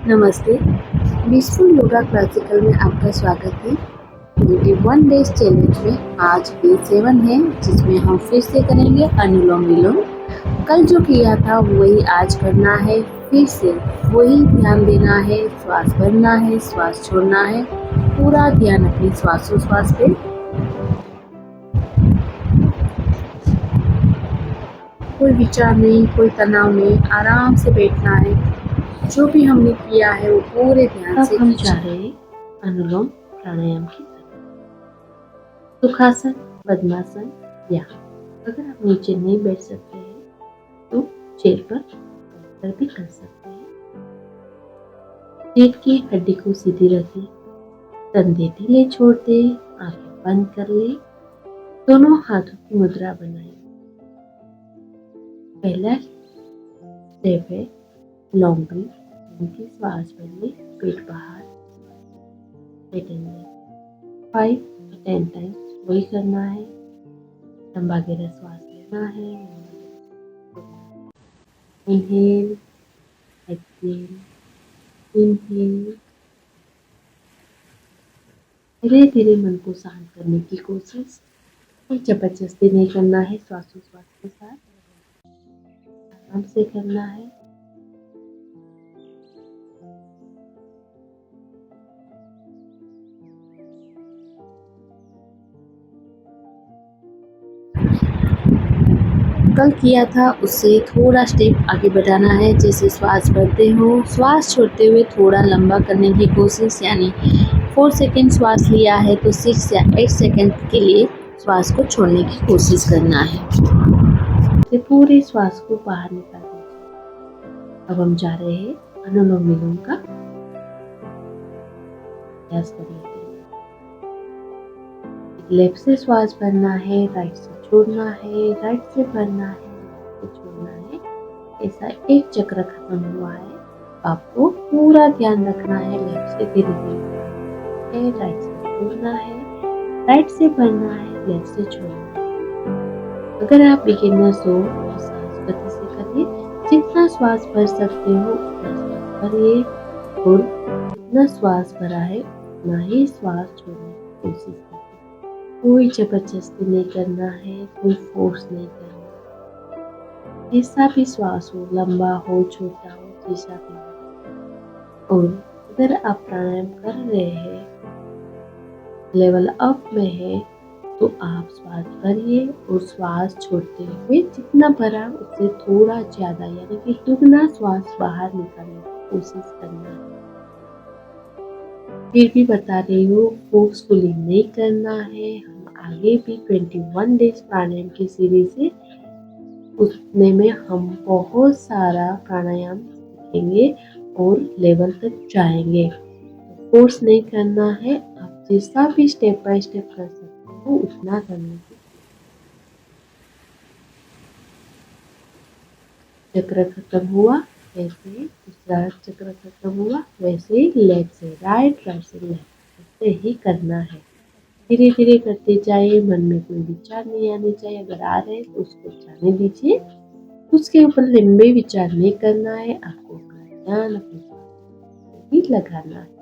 नमस्ते, peaceful yoga classical में आपका स्वागत है। 21 डेज चैलेंज में आज डे 7 है, जिसमें हम फिर से करेंगे अनुलोम विलोम। कल जो किया था वही आज करना है, फिर से वही ध्यान देना है। श्वास भरना है, श्वास छोड़ना है, पूरा ध्यान अपनी श्वासोश्वास पे। कोई विचार नहीं, कोई तनाव नहीं, आराम से बैठना है। जो भी हमने किया है वो पूरे ध्यान से हम जा रहे हैं अनुलोम प्राणायाम की तरफ। सुखासन, पद्मासन या अगर आप नीचे नहीं बैठ सकते हैं तो चेयर पर बैठकर भी कर सकते हैं। पेट की हड्डी को सीधी रखें, कंधे ढीले छोड़ दे, आंखें बंद कर ले, दोनों हाथों की मुद्रा बनाएं। पहला स्टेप है लॉन्ग ब्रीथ, उनकी श्वास भरने, पेट बाहर, 5 to 10 टाइम्स वही करना है। लंबा गहरा श्वास लेना है, इनहेल, एक्सहेल, इनहेल। धीरे धीरे मन को शांत करने की कोशिश, कोई जबरदस्ती नहीं करना है। श्वासोश्वास के साथ आराम से करना है। कल किया था उससे थोड़ा स्टेप आगे बढ़ाना है। जैसे श्वास भरते हो, श्वास छोड़ते हुए थोड़ा लंबा करने की कोशिश, यानी 4 सेकेंड श्वास लिया है तो 6 या 8 सेकेंड के लिए श्वास को छोड़ने की कोशिश करना है। पूरे श्वास को बाहर निकाल दीजिए। अब हम जा रहे हैं अनुलोम विलोम का अभ्यास करने के लिए। लेफ्ट से श्वास भरना है, राइट से छोड़ना है, राइट से भरना है, लेफ्ट से छोड़ना है। ऐसा एक चक्र खत्म हुआ है। आपको पूरा ध्यान रखना है। लेफ्ट से धीरे धीरे, राइट से छोड़ना है, राइट से भरना है, लेफ्ट से छोड़ना है। अगर आप बिगिनर्स हो तो सांस गति से करिए। जितना श्वास भर सकते हो उतना श्वास भरिए, और जितना श्वास भरा है उतना ही श्वास छोड़ने की कोशिश करिए। कोई जबरदस्ती नहीं करना है, कोई फोर्स नहीं करना। जैसा भी श्वास हो, लंबा हो, छोटा हो, जैसा भी हो। और अगर आप प्राणायाम कर रहे हैं, लेवल अप में है, तो आप श्वास भरिए और श्वास छोड़ते हुए जितना भरा उससे थोड़ा ज्यादा, यानी कि दुगना श्वास बाहर निकालने की कोशिश करना है। फिर भी बता रही हूँ, फोर्सफुली नहीं करना है। हम आगे भी 21 डेज प्राणायाम की सीरीज है, उसमें में हम बहुत सारा प्राणायाम सीखेंगे और लेवल तक जाएंगे। फोर्स नहीं करना है, आप जैसा भी स्टेप बाय स्टेप कर सकते हो उतना करने की। चक्र खत्म हुआ वैसे ही दूसरा चक्र खत्म हुआ, वैसे ही लेफ्ट से राइट, राइट से लेफ्ट, ऐसे ही करना है। धीरे धीरे करते जाइए, मन में कोई विचार नहीं आने चाहिए। अगर आ रहे तो उसको जाने दीजिए, उसके ऊपर लंबे विचार नहीं करना है। आपको अपना ध्यान अपने श्वास ही लगाना है।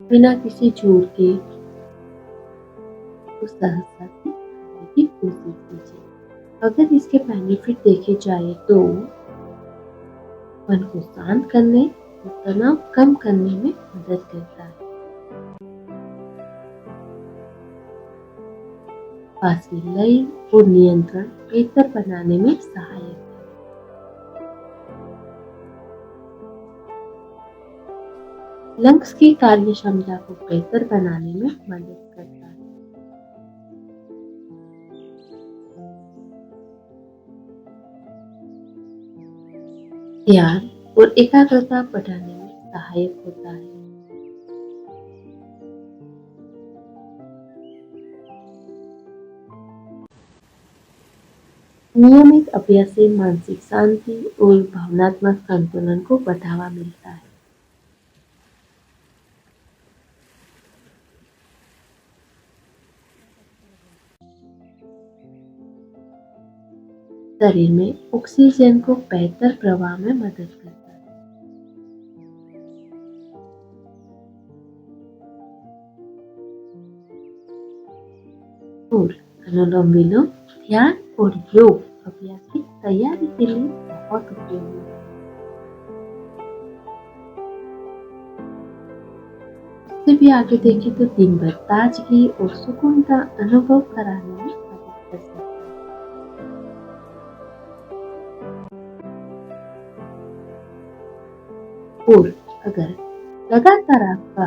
बिना किसी झूठ के उस सहजता से करने की कोशिश कीजिए। अगर इसके बेनिफिट देखे जाए तो मन को शांत करने और तनाव कम करने में मदद करता है। सांस की लय और नियंत्रण बेहतर बनाने में सहायक है। लंग्स की कार्य क्षमता को बेहतर बनाने में मदद करता है। ध्यान और एकाग्रता बढ़ाने में सहायक होता है। नियमित अभ्यास से मानसिक शांति और भावनात्मक संतुलन को बढ़ावा मिलता है। शरीर में ऑक्सीजन को बेहतर प्रवाह में मदद करता है। और अनुलोम विलोम ध्यान और योग अभ्यास की तैयारी के लिए बहुत उपयोगी है। इससे भी आगे देखें तो दिन भर ताजगी और सुकून का अनुभव कराने में मदद कर सकता है। और अगर लगातार आपका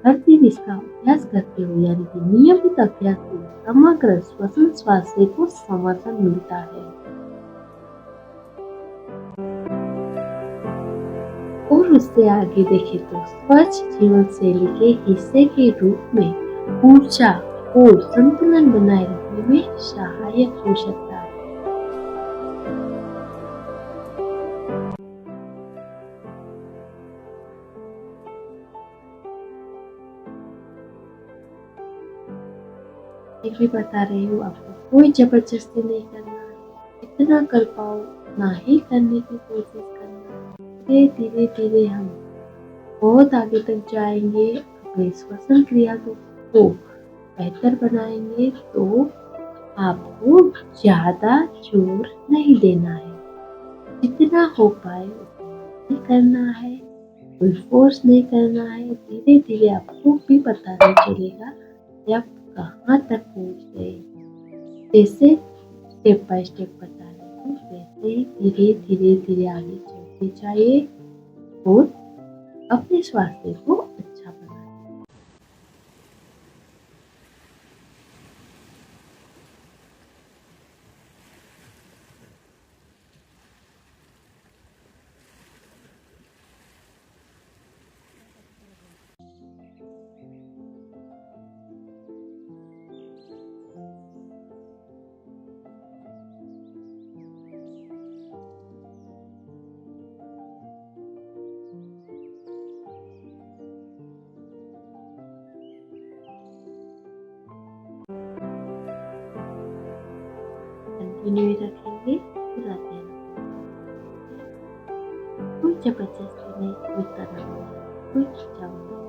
हर दिन इसका अभ्यास करते हो यानी कि नियमित अभ्यास से समग्र श्वसन स्वास्थ्य को समर्थन मिलता है। और उससे आगे देखें तो स्वच्छ जीवन शैली के हिस्से के रूप में ऊर्जा और संतुलन बनाए रखने में सहायक हो सकता है। एक भी बता रही हूँ आपको कोई जबरदस्ती नहीं करना है, इतना कर पाओ ना ही करने की कोशिश करना है। धीरे धीरे हम बहुत आगे तक जाएंगे। अपने श्वसन क्रिया को बेहतर बनाएंगे तो आपको ज्यादा जोर नहीं देना है, जितना हो पाए उतना ही करना है, कोई फोर्स नहीं करना है। धीरे धीरे आपको भी पता नहीं चलेगा कि आप कहाँ तक पहुँच गए। जैसे स्टेप बाय स्टेप बता रही हूँ वैसे ही धीरे धीरे धीरे आगे चलते जाइए और अपने स्वास्थ्य को अच्छा बनाइए। कंटिन्यू रखेंगे पूरा ध्यान रखेंगे। कोई जबरदस्ती नहीं, कोई तनाव नहीं, कोई खिंचाव नहीं।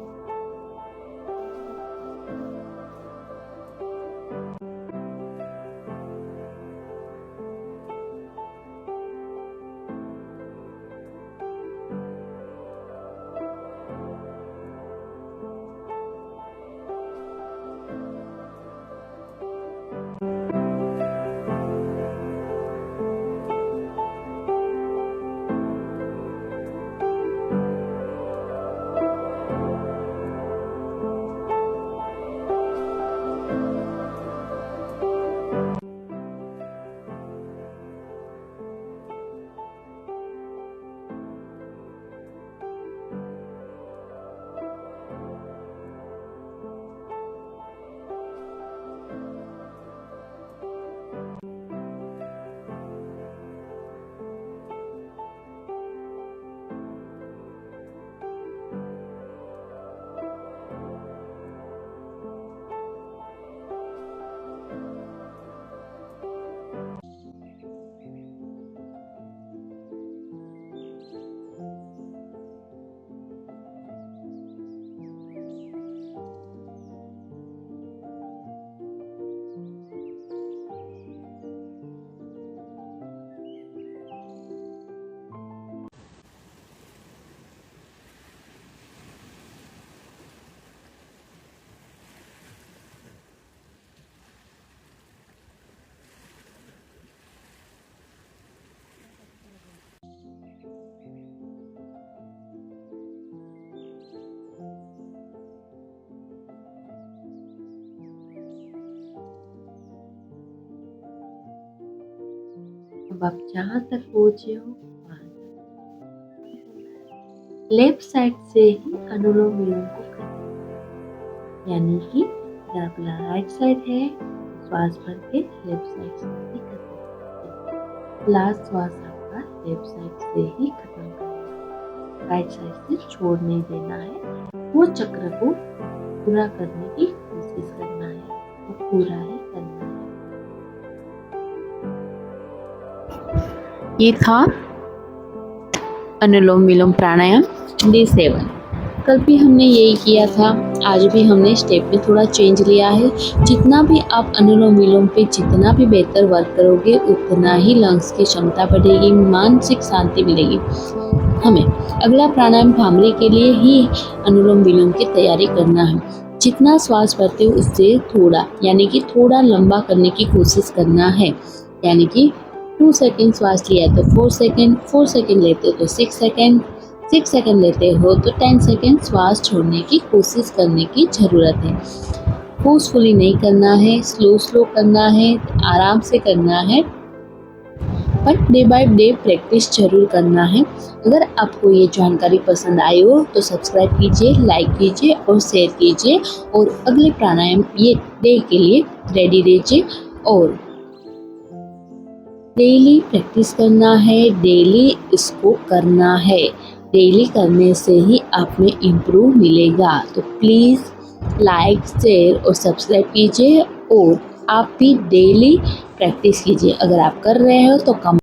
अब आप जहाँ तक पहुँचे हो वहाँ तक लेफ्ट साइड से ही अनुलोम विलोम को करना है। यानी कि अगर आपका राइट साइड है श्वास भर के लेफ्ट साइड से ही खत्म करें। लास्ट श्वास आपका लेफ्ट साइड से ही खत्म करें। राइट साइड से छोड़ नहीं देना है। वो चक्र को पूरा करने की कोशिश करना है, वो पूरा ही करना है। ये था अनुलोम विलोम प्राणायाम डे 7। कल भी हमने यही किया था, आज भी हमने स्टेप में थोड़ा चेंज लिया है। जितना भी आप अनुलोम विलोम पे जितना भी बेहतर वर्क करोगे उतना ही लंग्स की क्षमता बढ़ेगी, मानसिक शांति मिलेगी। हमें अगला प्राणायाम भामरी के लिए ही अनुलोम विलोम की तैयारी करना है। जितना श्वास भरते हो उससे थोड़ा यानी कि थोड़ा लंबा करने की कोशिश करना है। यानी कि 2 सेकेंड श्वास लिया तो 4 सेकेंड, 4 सेकेंड लेते हो तो 6 सेकेंड, 6 सेकेंड लेते हो तो 10 सेकेंड श्वास छोड़ने की कोशिश करने की ज़रूरत है। फोर्सफुली नहीं करना है, स्लो करना है, आराम से करना है, per day by day practice जरूर करना है। अगर आपको ये जानकारी पसंद आई हो तो सब्सक्राइब कीजिए, लाइक कीजिए और शेयर कीजिए और अगले प्राणायाम ये डे के लिए रेडी रहिए। और डेली प्रैक्टिस करना है, डेली इसको करना है। डेली करने से ही आप में इम्प्रूव मिलेगा। तो प्लीज़ लाइक, शेयर और सब्सक्राइब कीजिए और आप भी डेली प्रैक्टिस कीजिए। अगर आप कर रहे हो तो कम